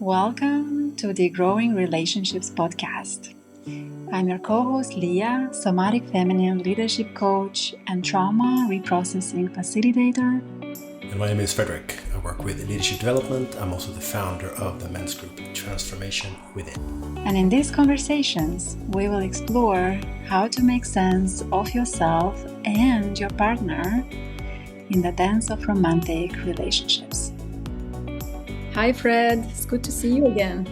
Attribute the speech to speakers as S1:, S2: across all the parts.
S1: Welcome to the Growing Relationships podcast. I'm your co host Lia, somatic feminine leadership coach and trauma reprocessing facilitator.
S2: And my name is Fredrik. I work with leadership development. I'm also the founder of the men's group Transformation Within.
S1: And in these conversations, we will explore how to make sense of yourself and your partner in the dance of romantic relationships. Hi, Fred. It's good to see you again.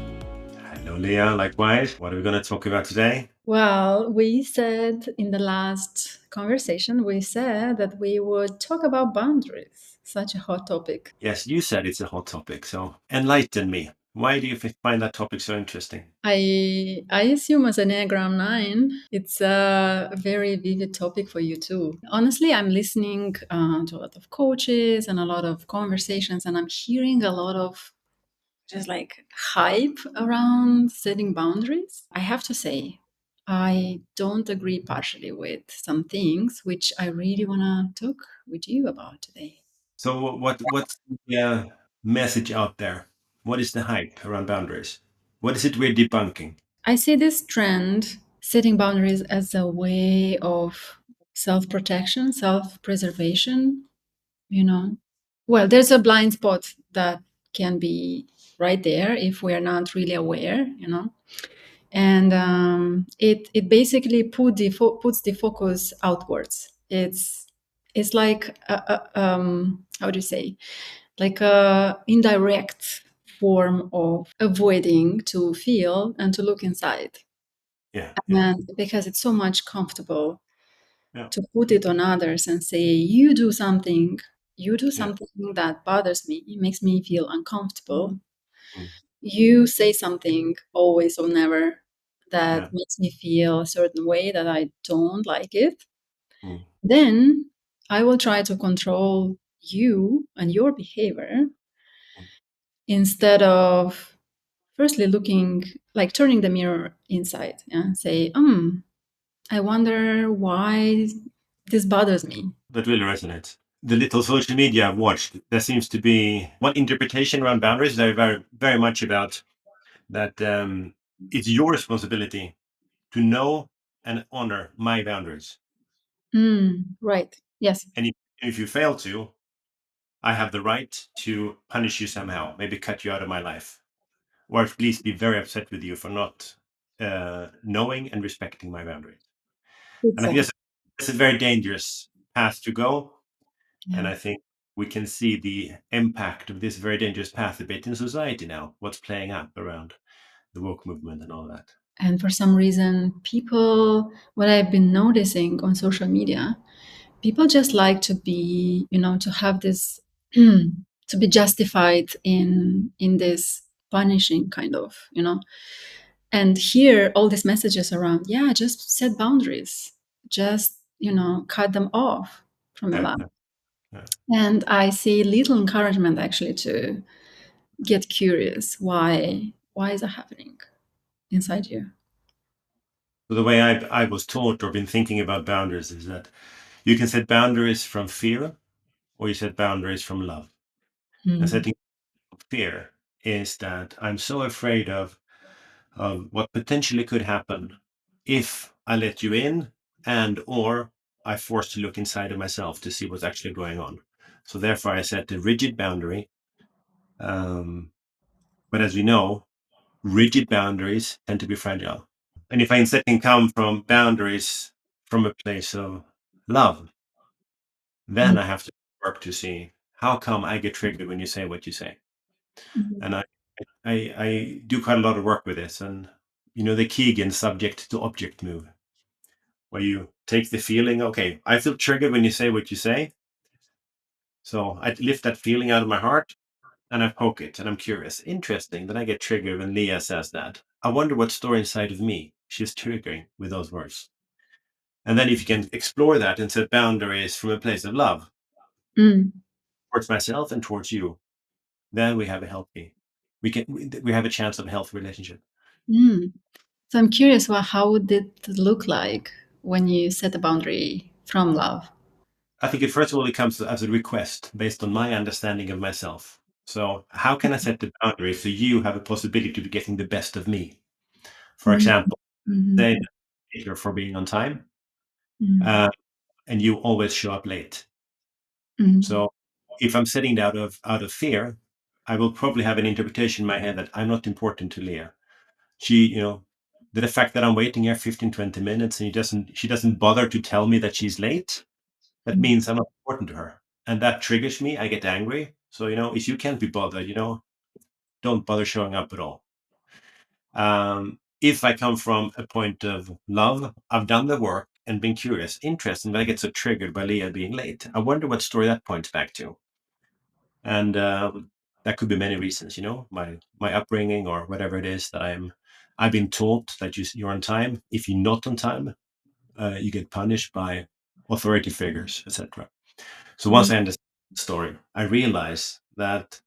S2: Hello, Lia. Likewise. What are we going to talk about today?
S1: Well, we said in the last conversation, we said that we would talk about boundaries. Such a hot topic.
S2: Yes, you said it's a hot topic, so enlighten me. Why do you find that topic so interesting?
S1: I assume as an Enneagram 9, it's a very vivid topic for you too. Honestly, I'm listening to a lot of coaches and a lot of conversations, and I'm hearing a lot of just like hype around setting boundaries. I have to say, I don't agree partially with some things, which I really want to talk with you about today.
S2: So what's the message out there? What is the hype around boundaries? What is it we're debunking?
S1: I see this trend setting boundaries as a way of self-protection, self-preservation, you know. Well, there's a blind spot that can be right there if we are not really aware, and it basically puts the focus outwards. It's like how do you say, like a indirect form of avoiding to feel and to look inside.
S2: Yeah.
S1: And because it's so much comfortable
S2: Yeah.
S1: to put it on others and say, you do something
S2: Yeah.
S1: that bothers me, it makes me feel uncomfortable.
S2: Mm.
S1: You say something always or never that
S2: Yeah.
S1: makes me feel a certain way that I don't like it.
S2: Mm.
S1: Then I will try to control you and your behavior
S2: Mm.
S1: instead of firstly looking, like turning the mirror inside and say, I wonder why this bothers me.
S2: That really resonates. The little social media I've watched, there seems to be one interpretation around boundaries. They're very, very much about that it's your responsibility to know and honor my boundaries.
S1: Right. Yes.
S2: And if you fail to, I have the right to punish you somehow, maybe cut you out of my life, or at least be very upset with you for not knowing and respecting my boundaries. And I think
S1: Exactly.
S2: that's a very dangerous path to go. And
S1: Yeah.
S2: I think we can see the impact of this very dangerous path a bit in society now, what's playing up around the woke movement and all that.
S1: And for some reason, people, what I've been noticing on social media, people just like to be, to have this, to be justified in this punishing kind of, and hear all these messages around, yeah, just set boundaries, just, cut them off from your
S2: Yeah,
S1: life.
S2: yeah, yeah.
S1: And I see little encouragement actually to get curious. Why is that happening inside you?
S2: So the way I was taught or been thinking about boundaries is that you can set boundaries from fear or you set boundaries from love. And
S1: Mm.
S2: setting fear is that I'm so afraid of what potentially could happen if I let you in and or I forced to look inside of myself to see what's actually going on. So therefore I set a rigid boundary. But as we know, rigid boundaries tend to be fragile. And if I instead can come from boundaries from a place of love, then I have to work to see how come I get triggered when you say what you say.
S1: Mhm.
S2: And I do quite a lot of work with this. And the Keegan subject to object move, where you take the feeling, okay, I feel triggered when you say what you say. So I lift that feeling out of my heart and I poke it and I'm curious. Interesting that I get triggered when Leah says that. I wonder what story inside of me she's triggering with those words. And then if you can explore that and set boundaries from a place of love
S1: Mm.
S2: towards myself and towards you, then we have a healthy, we have a chance of a healthy relationship.
S1: Mm. So I'm curious, well, how would it look like when you set a boundary from love?
S2: I think first of all, it comes as a request based on my understanding of myself. So how can I set the boundary so you have a possibility to be getting the best of me? For
S1: Mhm.
S2: example, say
S1: Mhm.
S2: you're for being on time,
S1: Mhm.
S2: uh, and you always show up late.
S1: Mhm.
S2: So if I'm setting that out of fear, I will probably have an interpretation in my head that I'm not important to Leah. She, the fact that I'm waiting here 15, 20 minutes and she doesn't bother to tell me that she's late, that
S1: Mhm.
S2: means I'm not important to her. And that triggers me. I get angry. So, if you can't be bothered, don't bother showing up at all. If I come from a point of love, I've done the work and been curious, interesting, but I get so triggered by Leah being late. I wonder what story that points back to. And that could be many reasons, my upbringing or whatever it is that I've been taught that you're on time. If you're not on time, you get punished by authority figures, etc. So once I understand the story, I realize that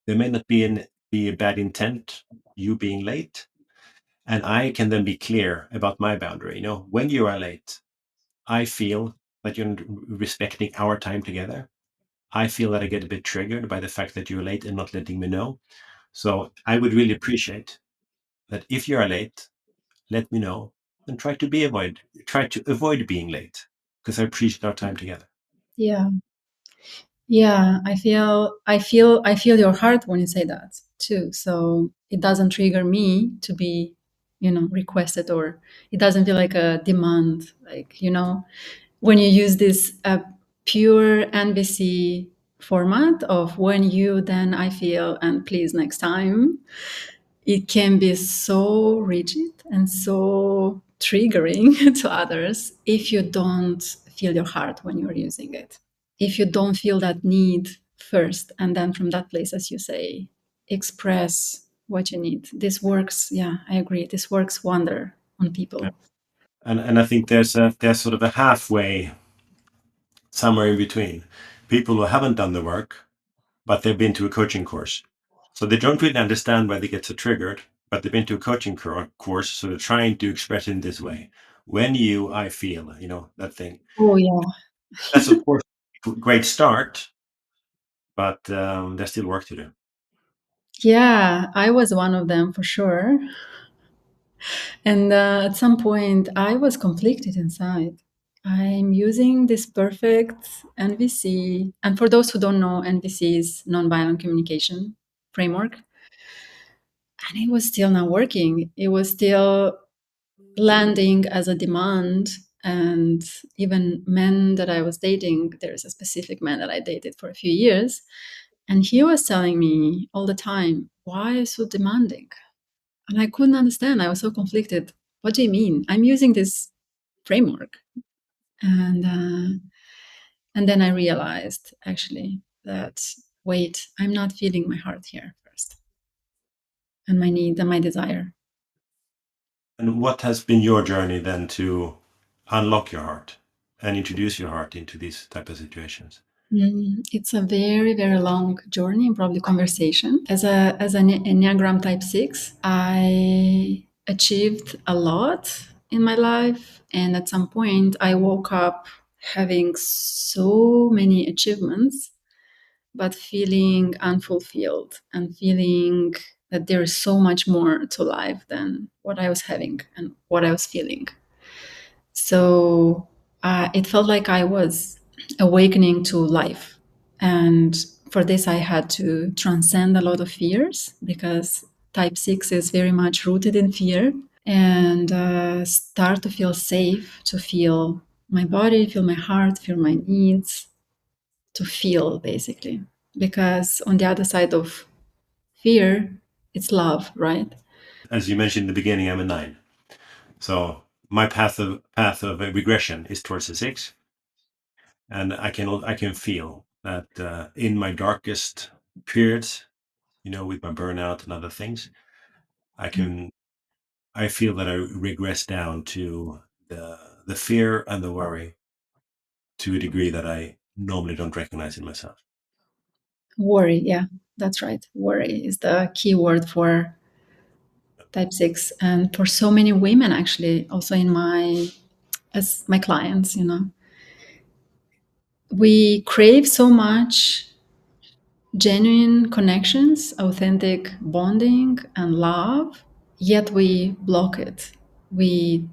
S2: there may not be a bad intent, you being late, and I can then be clear about my boundary. When you are late, I feel that you're respecting our time together. I feel that I get a bit triggered by the fact that you're late and not letting me know. So I would really appreciate that if you are late, let me know and try to avoid being late because I appreciate our time together.
S1: Yeah. Yeah, I feel your heart when you say that too. So it doesn't trigger me to be, requested, or it doesn't feel like a demand. Like, when you use this pure NVC format of when you, then I feel, and please next time, it can be so rigid and so triggering to others if you don't feel your heart when you're using it. If you don't feel that need first, and then from that place, as you say, express what you need. This works. Yeah, I agree. This works wonder on
S2: Yeah.
S1: people.
S2: And I think there's sort of a halfway somewhere in between. People who haven't done the work, but they've been to a coaching course. So they don't really understand why they get so triggered, but they've been to a coaching course, so they're trying to express it in this way. When I feel, that thing.
S1: Oh yeah.
S2: That's of course a great start, but there's still work to do.
S1: Yeah, I was one of them for sure. And at some point, I was conflicted inside. I'm using this perfect NVC. And for those who don't know, NVC is nonviolent communication framework. And it was still not working. It was still landing as a demand. And even men that I was dating, there's a specific man that I dated for a few years. And he was telling me all the time, why are you so demanding? And I couldn't understand. I was so conflicted. What do you mean? I'm using this framework. And then I realized actually that, wait, I'm not feeling my heart here first, and my need and my desire.
S2: And what has been your journey then to unlock your heart and introduce your heart into these type of situations?
S1: It's a very, very long journey and probably conversation. As an Enneagram Type 6, I achieved a lot in my life. And at some point, I woke up having so many achievements, but feeling unfulfilled and feeling that there is so much more to life than what I was having and what I was feeling. So it felt like I was awakening to life. And for this, I had to transcend a lot of fears because type 6 is very much rooted in fear, and start to feel safe, to feel my body, feel my heart, feel my needs, to feel basically. Because on the other side of fear, it's love, right?
S2: As you mentioned in the beginning, I'm a 9. So my path of regression is towards the 6, and I can feel that in my darkest periods, with my burnout and other things, I
S1: Yeah.
S2: can I feel that I regress down to the fear and the worry to a degree that I normally don't recognize in myself.
S1: Worry, yeah, that's right. Worry is the key word for type 6, and for so many women actually, also in my as my clients, we crave so much genuine connections, authentic bonding, and love, yet we block it. We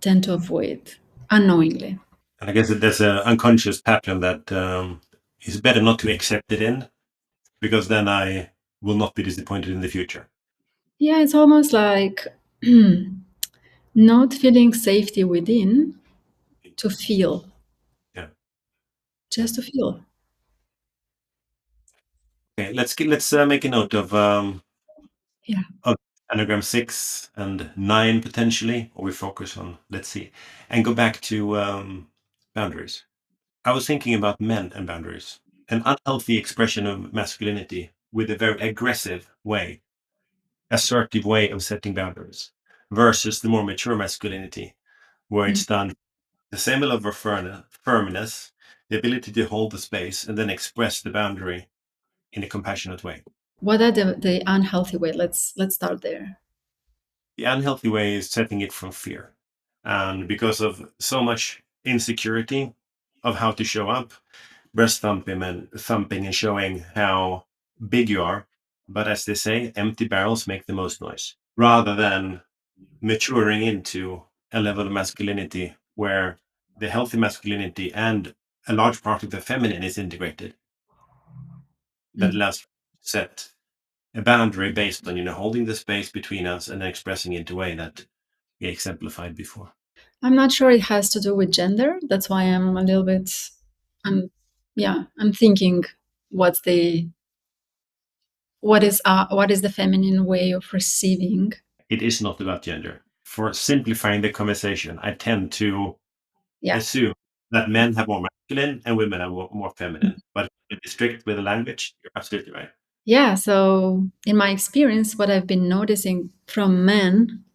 S1: tend to avoid unknowingly.
S2: And I guess that there's an unconscious pattern that is better not to accept it in, because then I will not be disappointed in the future.
S1: Yeah, it's almost like not feeling safety within to feel,
S2: Yeah. Yeah.
S1: just to feel.
S2: Okay. Let's make a note
S1: Yeah.
S2: of anagram 6 and 9 potentially, or we focus on, let's see, and go back to boundaries. I was thinking about men and boundaries, an unhealthy expression of masculinity with a very aggressive way, assertive way of setting boundaries, versus the more mature masculinity, where
S1: Mm.
S2: it's done the same level of firmness, the ability to hold the space, and then express the boundary in a compassionate way.
S1: What are the unhealthy way? Let's start there.
S2: The unhealthy way is setting it from fear. And because of so much insecurity of how to show up, breast thumping and showing how big you are. But as they say, empty barrels make the most noise, rather than maturing into a level of masculinity where the healthy masculinity and a large part of the feminine is integrated, that
S1: Mm.
S2: allows you to set a boundary based on holding the space between us and then expressing it in a way that we exemplified before.
S1: I'm not sure it has to do with gender. That's why I'm a little bit. I'm yeah. I'm thinking what's the what is the feminine way of receiving?
S2: It is not about gender. For simplifying the conversation, I tend to
S1: Yeah.
S2: assume that men have more masculine and women have more feminine. But to be strict with the language, you're absolutely right.
S1: Yeah. So in my experience, what I've been noticing from men,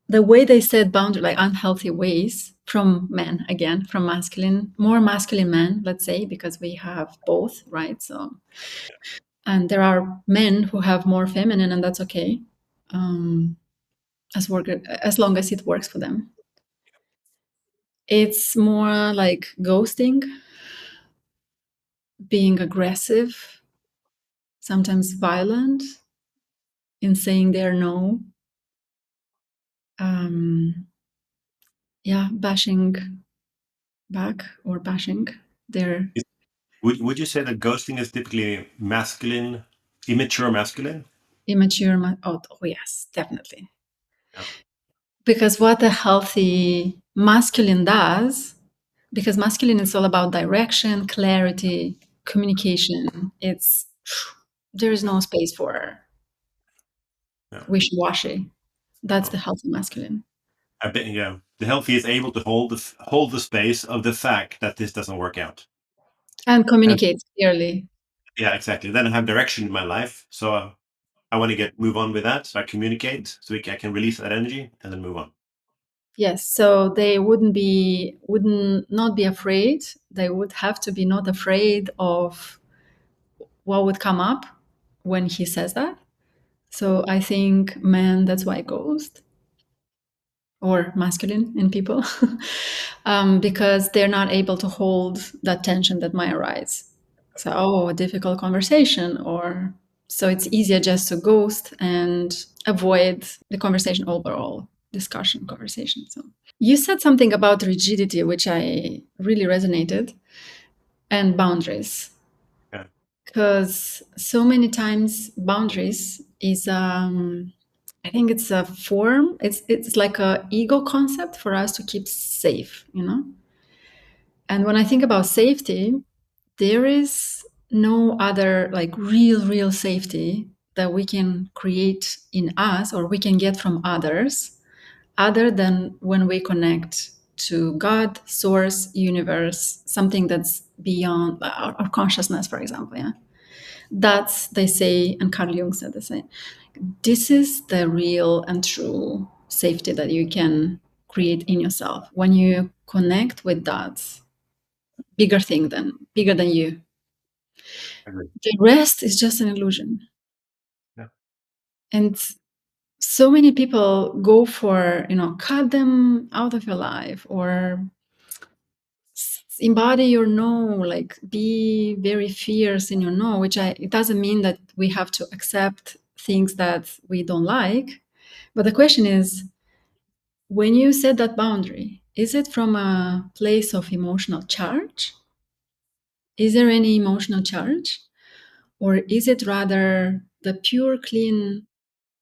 S1: the way they set boundary, like unhealthy ways from men, again, from masculine, more masculine men, let's say, because we have both, right? So, and there are men who have more feminine, and that's okay, um, as long as it works for them. It's more like ghosting, being aggressive, sometimes violent in saying their no. Yeah, bashing back or bashing their
S2: Would you say that ghosting is typically masculine, immature masculine?
S1: immature. Oh, yes, definitely.
S2: Yeah.
S1: Because what a healthy masculine does, because masculine is all about direction, clarity, communication. It's there is no space for
S2: Yeah.
S1: wishy-washy. That's
S2: No.
S1: the healthy masculine.
S2: I bet, yeah. The healthy is able to hold the space of the fact that this doesn't work out.
S1: And
S2: And
S1: communicates clearly.
S2: yeah, exactly. Then I have direction in my life. So I want to move on with that. So I communicate so I can release that energy and then move on.
S1: Yes, so they wouldn't not be afraid. They would have to be not afraid of what would come up when he says that. So I think men, that's why ghost or masculine in people, because they're not able to hold that tension that might arise. So, oh, a difficult conversation, or so it's easier just to ghost and avoid the conversation overall, discussion conversation. So you said something about rigidity, which I really resonated, and boundaries.
S2: Yeah.
S1: Because so many times boundaries is I think it's a form, it's like a ego concept for us to keep safe, you know. And when I think about safety, there is no other like real safety that we can create in us or we can get from others other than when we connect to God, source, universe, something that's beyond our consciousness, for example. Yeah, that's, they say, and Carl Jung said the same. This is the real and true safety that you can create in yourself when you connect with that bigger than you.
S2: I agree.
S1: The rest is just an illusion.
S2: Yeah.
S1: And so many people go for, cut them out of your life or embody your no, like be very fierce in your no, it doesn't mean that we have to accept things that we don't like. But the question is, when you set that boundary, is it from a place of emotional charge? Is there any emotional charge? Or is it rather the pure, clean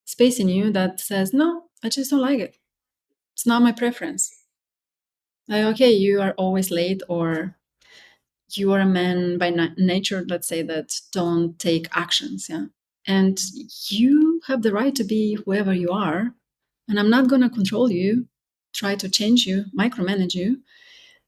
S1: space in you that says, no, I just don't like it. It's not my preference. Like, okay, you are always late, or you are a man by nature, let's say, that don't take actions. Yeah. And you have the right to be whoever you are. And I'm not going to control you, try to change you, micromanage you.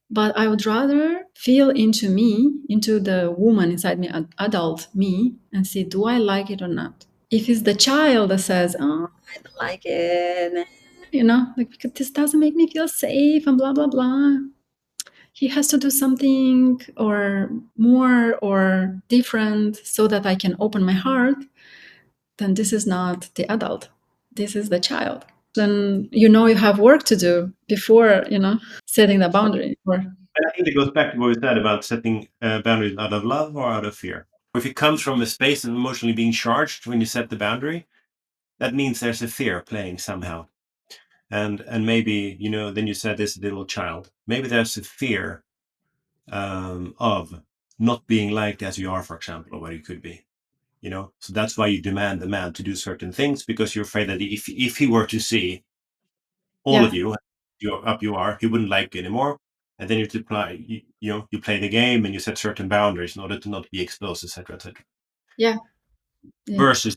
S1: But I would rather feel into me, into the woman inside me, adult me, and see, do I like it or not? If it's the child that says, oh, I don't like it, like, because this doesn't make me feel safe and blah, blah, blah. He has to do something or more or different so that I can open my heart, then this is not the adult. This is the child. Then you have work to do before, setting the boundary. Or
S2: And I think it goes back to what we said about setting boundaries out of love or out of fear. If it comes from a space of emotionally being charged when you set the boundary, that means there's a fear playing somehow. And maybe, then you said this little child, maybe there's a fear of not being liked as you are, for example, or what you could be. So that's why you demand the man to do certain things, because you're afraid that if he were to see all
S1: yeah,
S2: of you, up you are, he wouldn't like you anymore. And then you play the game and you set certain boundaries in order to not be exposed, etc., etc.
S1: yeah, yeah.
S2: Versus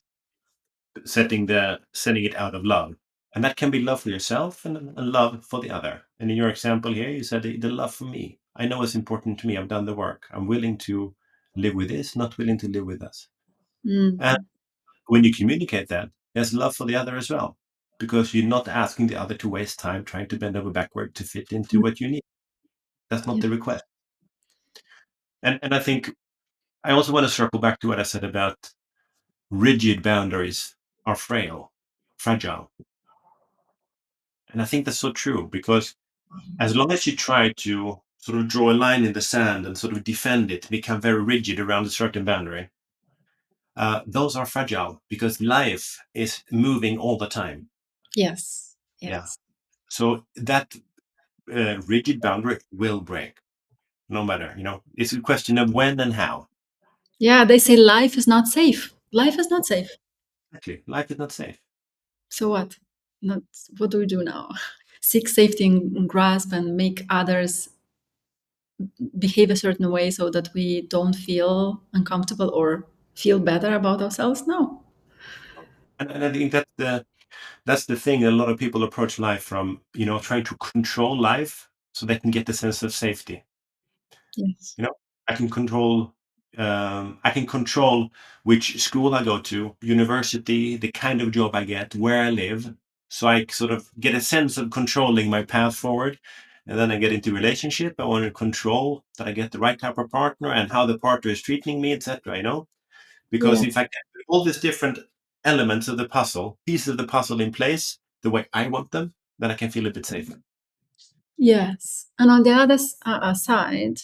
S2: setting it out of love, and that can be love for yourself and love for the other. And in your example here, you said the love for me. I know it's important to me. I've done the work. I'm willing to live with this, not willing to live with us. And
S1: Mm.
S2: when you communicate that, there's love for the other as well, because you're not asking the other to waste time trying to bend over backward to fit into
S1: Mm.
S2: what you need. That's not
S1: Yeah.
S2: the request. And I think I also want to circle back to what I said about rigid boundaries are fragile. And I think that's so true, because as long as you try to sort of draw a line in the sand and sort of defend it, become very rigid around a certain boundary, those are fragile because life is moving all the time.
S1: Yes.
S2: Yeah.
S1: Yes.
S2: So that rigid boundary will break, no matter, it's a question of when and how.
S1: Yeah, they say life is not safe. Life is not safe.
S2: Actually, life is not safe.
S1: So what? Not what do we do now? Seek safety and grasp and make others behave a certain way so that we don't feel uncomfortable or feel better about ourselves? No.
S2: And I think that's the thing. A lot of people approach life from, trying to control life so they can get a sense of safety.
S1: Yes.
S2: You know, I can control. I can control which school I go to, university, the kind of job I get, where I live. So I sort of get a sense of controlling my path forward. And then I get into relationship. I want to control that I get the right type of partner and how the partner is treating me, etc. Because
S1: Yeah.
S2: if I get all these different elements of the puzzle, pieces of the puzzle in place the way I want them, then I can feel a bit safer.
S1: Yes. And on the other side,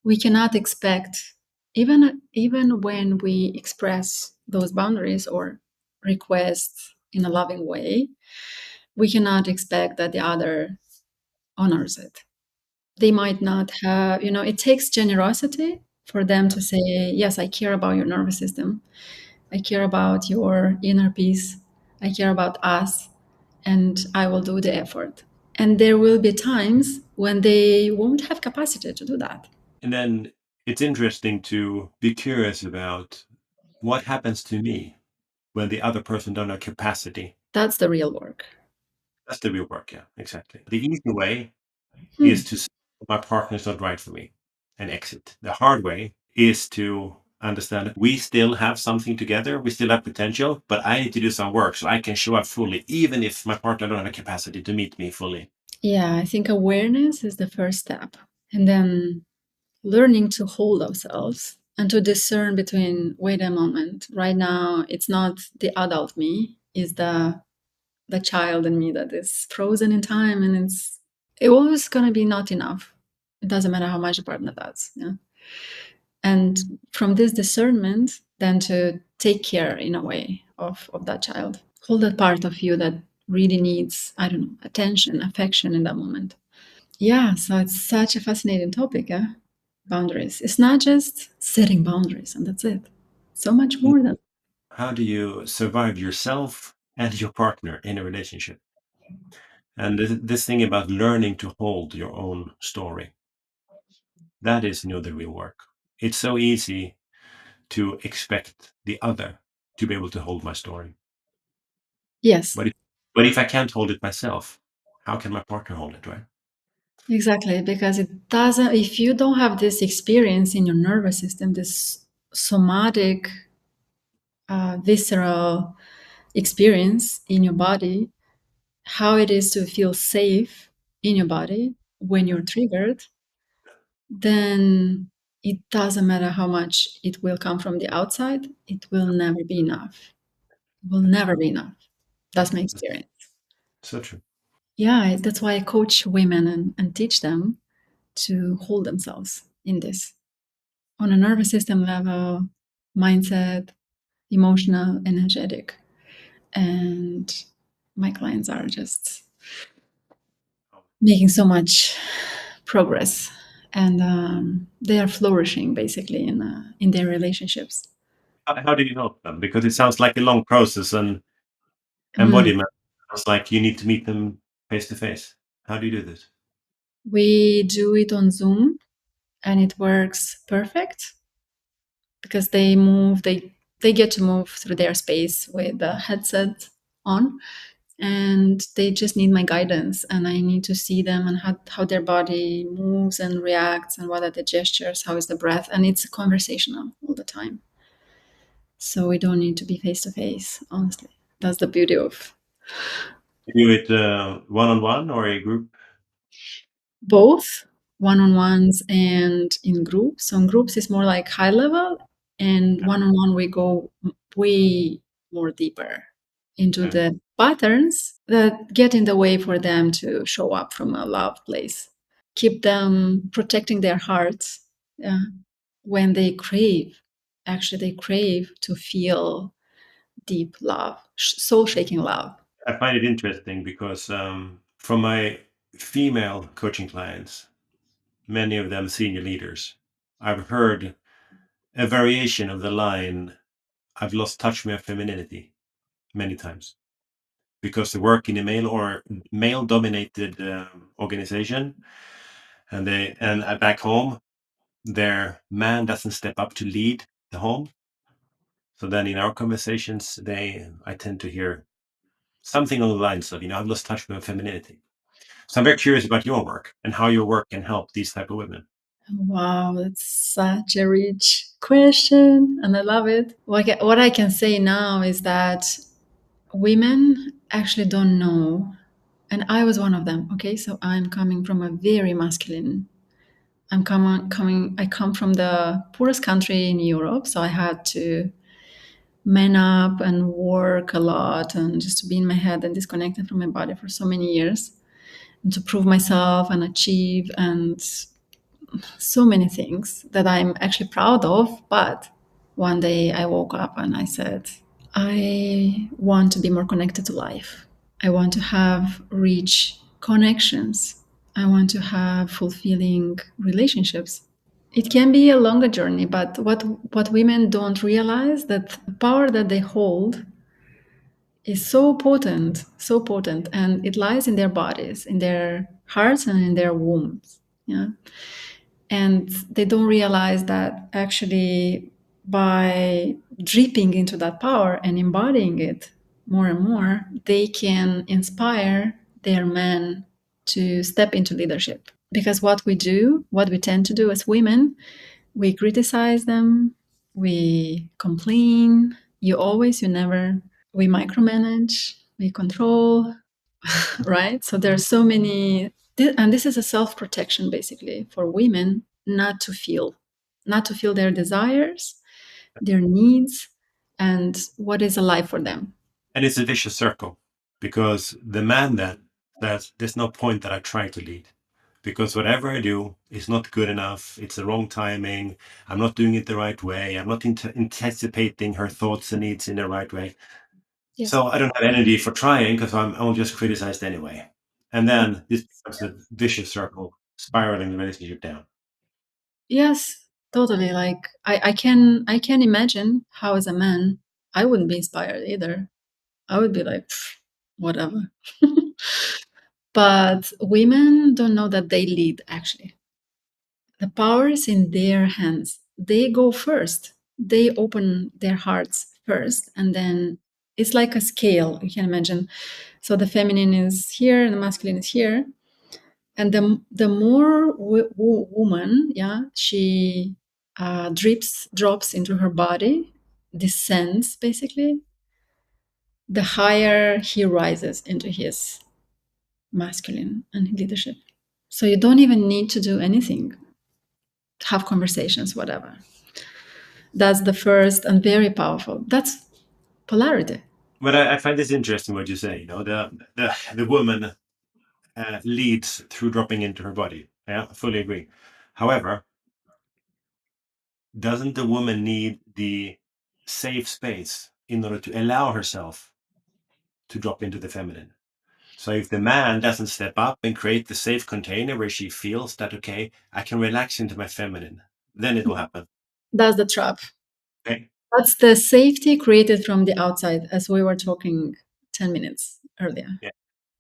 S1: we cannot expect, even when we express those boundaries or request in a loving way, we cannot expect that the other honors it. They might not have, it takes generosity for them to say, yes, I care about your nervous system, I care about your inner peace, I care about us, and I will do the effort. And there will be times when they won't have capacity to do that.
S2: And then it's interesting to be curious about what happens to me when the other person don't have capacity.
S1: That's the real work.
S2: That's the real work, yeah, exactly. The easy way
S1: Hmm.
S2: is to say my partner's not right for me and exit. The hard way is to understand that we still have something together, we still have potential, but I need to do some work so I can show up fully, even if my partner don't have a capacity to meet me fully.
S1: Yeah, I think awareness is the first step. And then learning to hold ourselves and to discern between, wait a moment, right now it's not the adult me, it's the child in me that is frozen in time, and it's always going to be not enough. It doesn't matter how much the partner does. Yeah. And from this discernment, then to take care in a way of that child. Hold that part of you that really needs, I don't know, attention, affection in that moment. Yeah, so it's such a fascinating topic, eh? Boundaries. It's not just setting boundaries and that's it. So much more than.
S2: How do you survive yourself and your partner in a relationship? And this thing about learning to hold your own story, that is, the real work. It's so easy to expect the other to be able to hold my story.
S1: Yes,
S2: But if I can't hold it myself, how can my partner hold it, right?
S1: exactly. Because it doesn't, if you don't have this experience in your nervous system, this somatic, visceral experience in your body, how it is to feel safe in your body when you're triggered, then it doesn't matter how much it will come from the outside, it will never be enough. It will never be enough. That's my
S2: That's
S1: experience.
S2: so true.
S1: Yeah, that's why I coach women and teach them to hold themselves in this on a nervous system level, mindset, emotional, energetic. And my clients are just making so much progress and they are flourishing basically in their relationships.
S2: How do you help them? Because it sounds like a long process, and
S1: Mm.
S2: embodiment sounds like you need to meet them face to face. How do you do this?
S1: We do it on Zoom and it works perfect because they get to move through their space with the headset on and they just need my guidance and I need to see them and how their body moves and reacts and what are the gestures, how is the breath, and it's conversational all the time. So we don't need to be face to face, honestly. That's the beauty of
S2: You do it one on one or a group?
S1: both one-on-ones and in groups. So in groups is more like high level, and one-on-one we go way more deeper into
S2: Yeah.
S1: the patterns that get in the way for them to show up from a love place. Keep them protecting their hearts, yeah, when they crave. Actually, they crave to feel deep love, soul shaking love.
S2: I find it interesting because from my female coaching clients, many of them senior leaders, I've heard a variation of the line, I've lost touch with my femininity many times because they work in a male or male dominated organization. And back home, their man doesn't step up to lead the home. So then in our conversations, I tend to hear something on the lines of, I've lost touch with my femininity. So I'm very curious about your work and how your work can help these type of women.
S1: Wow, that's such a rich question, and I love it. What I can say now is that women actually don't know, and I was one of them. Okay, so I'm coming from a very masculine. I come from the poorest country in Europe, so I had to man up and work a lot, and just to be in my head and disconnected from my body for so many years, and to prove myself and achieve and so many things that I'm actually proud of. But one day I woke up and I said, I want to be more connected to life. I want to have rich connections. I want to have fulfilling relationships. It can be a longer journey, but what women don't realize that the power that they hold is so potent, and it lies in their bodies, in their hearts, and in their wombs. Yeah, and they don't realize that actually by dripping into that power and embodying it more and more, they can inspire their men to step into leadership. Because what we tend to do as women, we criticize them, we complain, you never, we micromanage, we control, right? So there are so many, and this is a self protection basically for women not to feel their desires, their needs, and what is alive for them.
S2: And it's a vicious circle because the man then says, there's no point that I try to lead. because whatever I do is not good enough. It's the wrong timing. I'm not doing it the right way. I'm not anticipating her thoughts and needs in the right way.
S1: Yes.
S2: So I don't have energy for trying because I'll just criticized anyway. And then this becomes a vicious circle, spiraling the relationship down.
S1: Yes, totally. Like I can imagine how as a man I wouldn't be inspired either. I would be like, "Pff, whatever." But women don't know that they lead actually. The power is in their hands. They go first. They open their hearts first, and then it's like a scale. You can imagine. So the feminine is here, and the masculine is here, and the more woman, yeah, she drops into her body, descends basically, the higher he rises into his masculine and leadership. So you don't even need to do anything, have conversations, whatever. That's the first and very powerful. That's polarity.
S2: But I find this interesting what you say. The woman leads through dropping into her body. Yeah, I fully agree. However, doesn't the woman need the safe space in order to allow herself to drop into the feminine? So if the man doesn't step up and create the safe container where she feels that, okay, I can relax into my feminine, then it will happen.
S1: That's the trap.
S2: Okay.
S1: That's the safety created from the outside, as we were talking 10 minutes earlier.
S2: Yeah.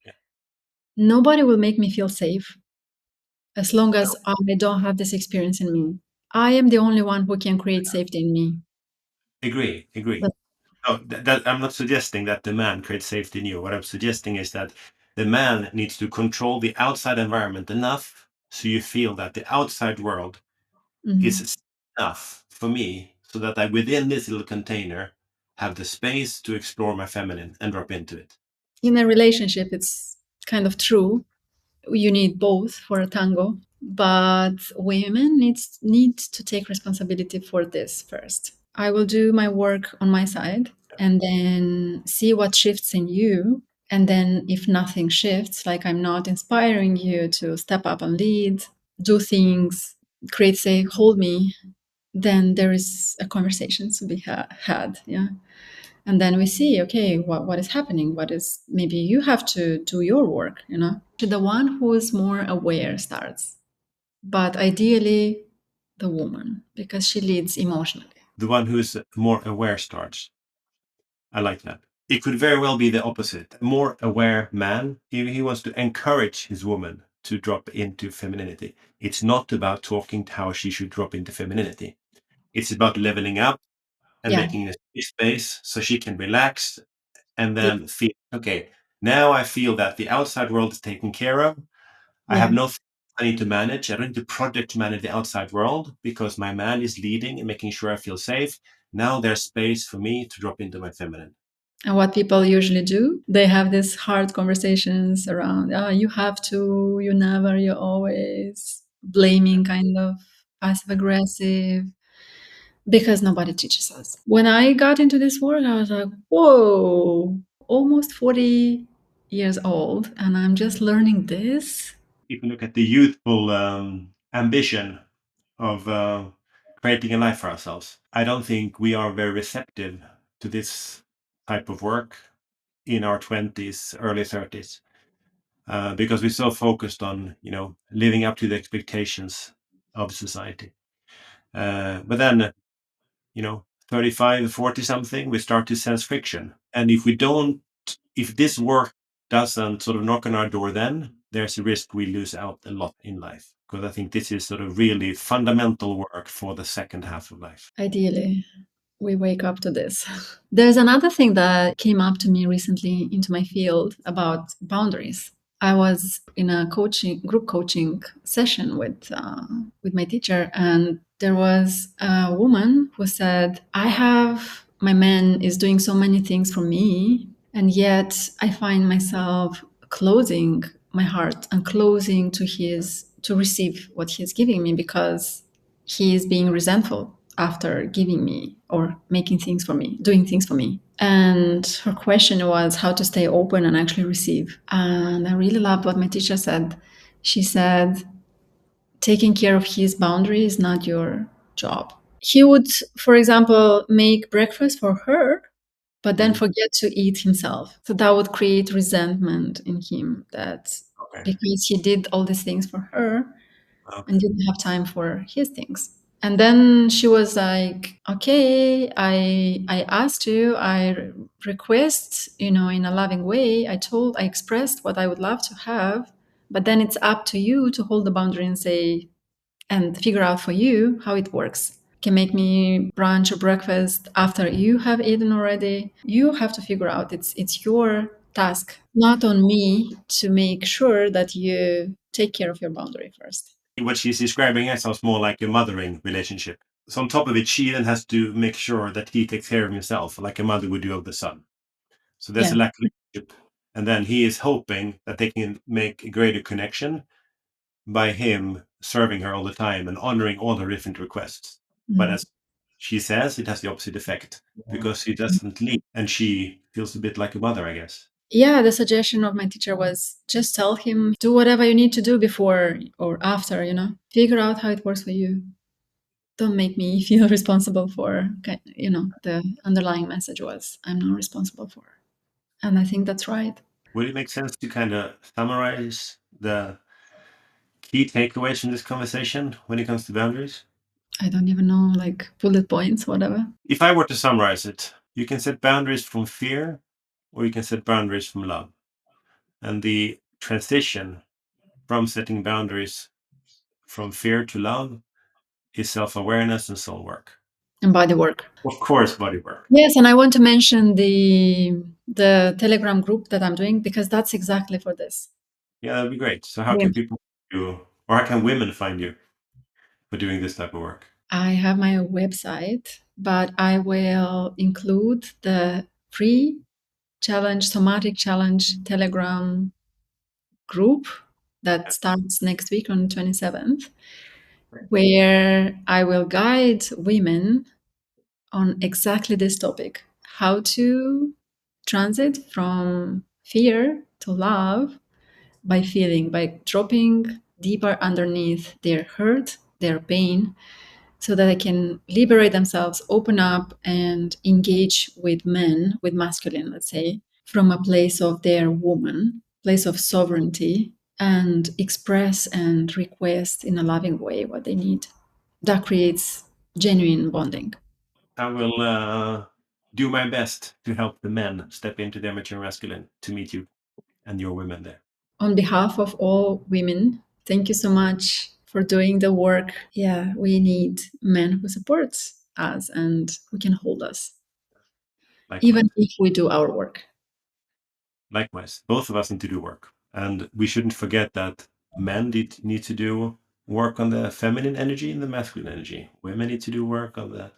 S2: Yeah.
S1: Nobody will make me feel safe as long
S2: No,
S1: as I don't have this experience in me. I am the only one who can create safety in me.
S2: agree.
S1: But
S2: No, I'm not suggesting that the man creates safety in you. What I'm suggesting is that the man needs to control the outside environment enough so you feel that the outside world
S1: mhm.
S2: is enough for me so that I, within this little container, have the space to explore my feminine and drop into it.
S1: In a relationship, it's kind of true. You need both for a tango, but women need to take responsibility for this first. I will do my work on my side and then see what shifts in you. And then if nothing shifts, like I'm not inspiring you to step up and lead, do things, create, say, hold me, then there is a conversation to be had. Yeah. And then we see, okay, what is happening? What is, maybe you have to do your work, you know? The one who is more aware starts, but ideally the woman, because she leads emotionally.
S2: The one who's more aware starts. I like that. It could very well be the opposite. A more aware man, he wants to encourage his woman to drop into femininity. It's not about talking to how she should drop into femininity. It's about leveling up and
S1: Yeah.
S2: making a space so she can relax and
S1: Yeah.
S2: then feel, okay, now I feel that the outside world is taken care of. I
S1: Yeah.
S2: have no I need to manage. I don't need to project manage the outside world because my man is leading and making sure I feel safe. Now there's space for me to drop into my feminine.
S1: And what people usually do, they have these hard conversations around, oh, you have to, you never, you always, blaming, kind of passive aggressive, because nobody teaches us. When I got into this work, I was like, whoa, almost 40 years old, and I'm just learning this.
S2: If you look at the youthful ambition of creating a life for ourselves, I don't think we are very receptive to this type of work in our 20s, early 30s, because we're so focused on, living up to the expectations of society. But then, 35, 40 something, we start to sense friction. And if this work doesn't sort of knock on our door, then there's a risk we lose out a lot in life. Because I think this is sort of really fundamental work for the second half of life.
S1: Ideally, we wake up to this. There's another thing that came up to me recently into my field about boundaries. I was in a group coaching session with my teacher, and there was a woman who said, my man is doing so many things for me, and yet I find myself closing my heart and closing to receive what he's giving me, because he is being resentful after giving me or making things for me, doing things for me. And her question was how to stay open and actually receive. And I really loved what my teacher said. She said, taking care of his boundary is not your job. He would, for example, make breakfast for her, but then
S2: Mhm.
S1: forget to eat himself. So that would create resentment in him, that
S2: Okay.
S1: because he did all these things for her and
S2: Okay.
S1: didn't have time for his things. And then she was like, okay, I asked you, request, in a loving way. I expressed what I would love to have, but then it's up to you to hold the boundary and say, and figure out for you how it works. Can make me brunch or breakfast after you have eaten already. You have to figure out, it's your task, not on me to make sure that you take care of your boundary first.
S2: What she's describing here sounds more like a mothering relationship. So on top of it, she then has to make sure that he takes care of himself, like a mother would do of the son. So there's
S1: Yeah.
S2: a lack of relationship. And then he is hoping that they can make a greater connection by him serving her all the time and honoring all her different requests. But
S1: Mm.
S2: as she says, it has the opposite effect because he doesn't leave and she feels a bit like a mother, I guess.
S1: Yeah, the suggestion of my teacher was just tell him, do whatever you need to do before or after, figure out how it works for you. Don't make me feel responsible for, the underlying message was, I'm not responsible for. And I think that's right.
S2: Would it make sense to kind of summarize the key takeaways from this conversation when it comes to boundaries?
S1: I don't even know, like bullet points, whatever.
S2: If I were to summarize it, you can set boundaries from fear or you can set boundaries from love. And the transition from setting boundaries from fear to love is self-awareness and soul work.
S1: And body work.
S2: Of course, body work.
S1: Yes, and I want to mention the Telegram group that I'm doing because that's exactly for this.
S2: Yeah, that'd be great. So how
S1: Yeah.
S2: can people find you, or how can women find you for doing this type of work?
S1: I have my website, but I will include the free challenge, somatic challenge Telegram group that starts next week on 27th, where I will guide women on exactly this topic, how to transit from fear to love by feeling, by dropping deeper underneath their hurt, their pain, so that they can liberate themselves, open up, and engage with men, with masculine, let's say, from a place of their woman, place of sovereignty, and express and request in a loving way what they need. That creates genuine bonding.
S2: I will do my best to help the men step into their mature masculine to meet you and your women there.
S1: On behalf of all women, thank you so much for doing the work. Yeah, we need men who support us and who can hold us, even
S2: Likewise.
S1: if we do our work.
S2: Likewise. Both of us need to do work. And we shouldn't forget that men need to do work on the feminine energy and the masculine energy. Women need to do work on the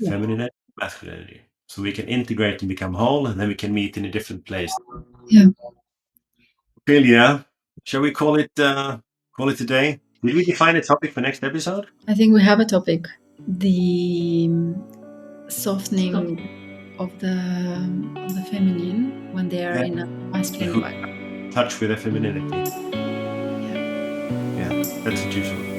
S1: Yeah.
S2: feminine energy and masculine energy. So we can integrate and become whole, and then we can meet in a different place.
S1: Yeah.
S2: Okay, yeah. Shall we call it today? Did we define a topic for next episode?
S1: I think we have a topic, the softening of the feminine when they are
S2: Yeah.
S1: in a masculine
S2: Who
S1: environment.
S2: touch with the femininity.
S1: Yeah.
S2: Yeah, that's what you should.